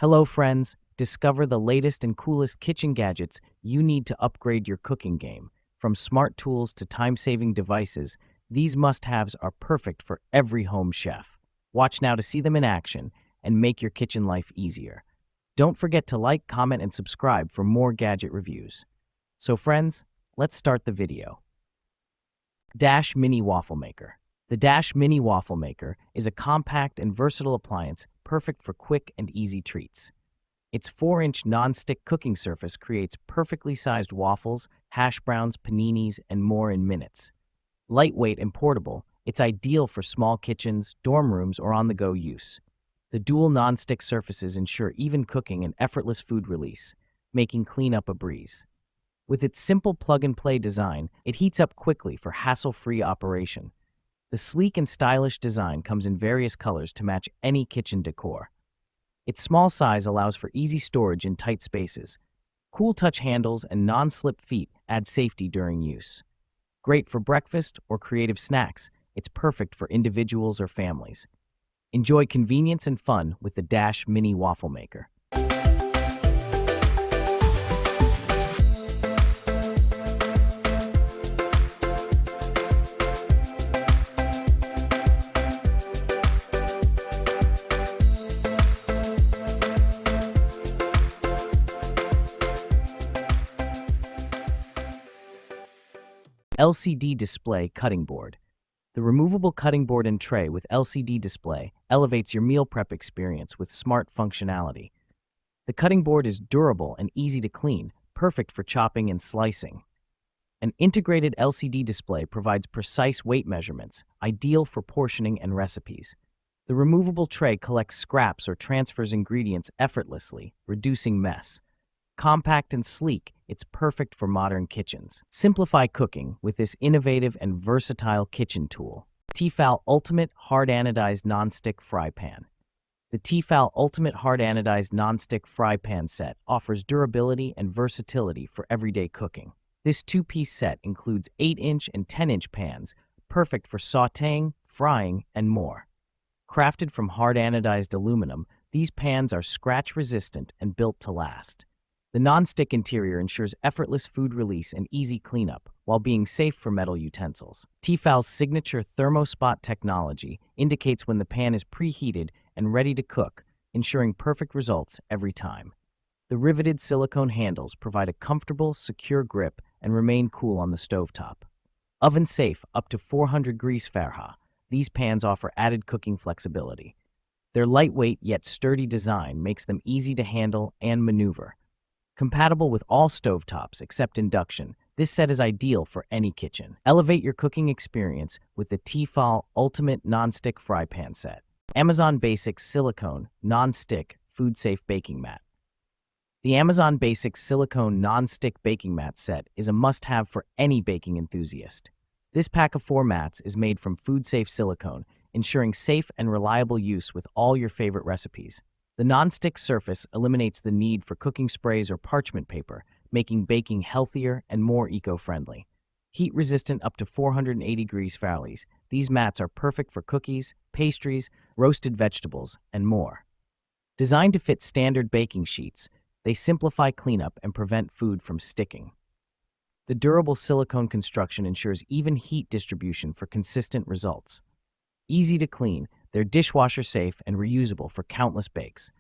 Hello, friends. Discover the latest and coolest kitchen gadgets you need to upgrade your cooking game. From smart tools to time-saving devices, these must-haves are perfect for every home chef. Watch now to see them in action and make your kitchen life easier. Don't forget to like, comment, and subscribe for more gadget reviews. So friends, let's start the video. Dash Mini Waffle Maker. The Dash Mini Waffle Maker is a compact and versatile appliance perfect for quick and easy treats. Its 4-inch non-stick cooking surface creates perfectly sized waffles, hash browns, paninis, and more in minutes. Lightweight and portable, it's ideal for small kitchens, dorm rooms, or on-the-go use. The dual non-stick surfaces ensure even cooking and effortless food release, making cleanup a breeze. With its simple plug-and-play design, it heats up quickly for hassle-free operation. The sleek and stylish design comes in various colors to match any kitchen decor. Its small size allows for easy storage in tight spaces. Cool touch handles and non-slip feet add safety during use. Great for breakfast or creative snacks, it's perfect for individuals or families. Enjoy convenience and fun with the Dash Mini Waffle Maker. LCD Display Cutting Board. The removable cutting board and tray with LCD display elevates your meal prep experience with smart functionality. The cutting board is durable and easy to clean, perfect for chopping and slicing. An integrated LCD display provides precise weight measurements, ideal for portioning and recipes. The removable tray collects scraps or transfers ingredients effortlessly, reducing mess. Compact and sleek, it's perfect for modern kitchens. Simplify cooking with this innovative and versatile kitchen tool. Tefal Ultimate Hard Anodized Nonstick Fry Pan. The Tefal Ultimate Hard Anodized Nonstick Fry Pan set offers durability and versatility for everyday cooking. This two-piece set includes 8-inch and 10-inch pans, perfect for sautéing, frying, and more. Crafted from hard anodized aluminum, these pans are scratch-resistant and built to last. The non-stick interior ensures effortless food release and easy cleanup, while being safe for metal utensils. Tefal's signature thermospot technology indicates when the pan is preheated and ready to cook, ensuring perfect results every time. The riveted silicone handles provide a comfortable, secure grip and remain cool on the stovetop. Oven-safe up to 400 degrees Fahrenheit, these pans offer added cooking flexibility. Their lightweight yet sturdy design makes them easy to handle and maneuver. Compatible with all stovetops except induction, this set is ideal for any kitchen. Elevate your cooking experience with the Tefal Ultimate Nonstick Fry Pan Set. Amazon Basics Silicone Non-Stick Food-Safe Baking Mat. The Amazon Basics Silicone Non-Stick Baking Mat set is a must-have for any baking enthusiast. This pack of 4 mats is made from food-safe silicone, ensuring safe and reliable use with all your favorite recipes. The non-stick surface eliminates the need for cooking sprays or parchment paper, making baking healthier and more eco-friendly. Heat-resistant up to 480 degrees Fahrenheit, these mats are perfect for cookies, pastries, roasted vegetables, and more. Designed to fit standard baking sheets, they simplify cleanup and prevent food from sticking. The durable silicone construction ensures even heat distribution for consistent results. Easy to clean, they're dishwasher safe and reusable for countless bakes.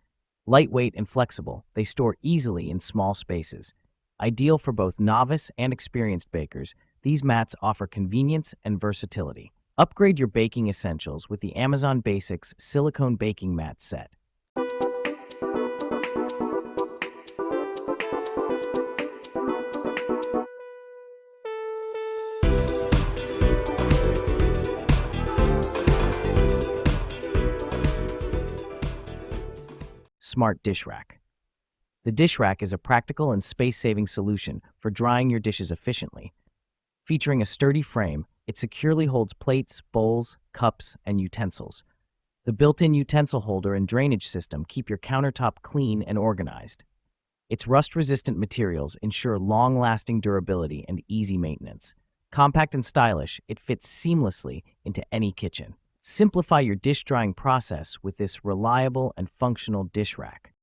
Lightweight and flexible, they store easily in small spaces. Ideal for both novice and experienced bakers, these mats offer convenience and versatility. Upgrade your baking essentials with the Amazon Basics Silicone Baking Mat Set. Smart Dish Rack. The dish rack is a practical and space-saving solution for drying your dishes efficiently. Featuring a sturdy frame, it securely holds plates, bowls, cups, and utensils. The built-in utensil holder and drainage system keep your countertop clean and organized. Its rust-resistant materials ensure long-lasting durability and easy maintenance. Compact and stylish, it fits seamlessly into any kitchen. Simplify your dish drying process with this reliable and functional dish rack.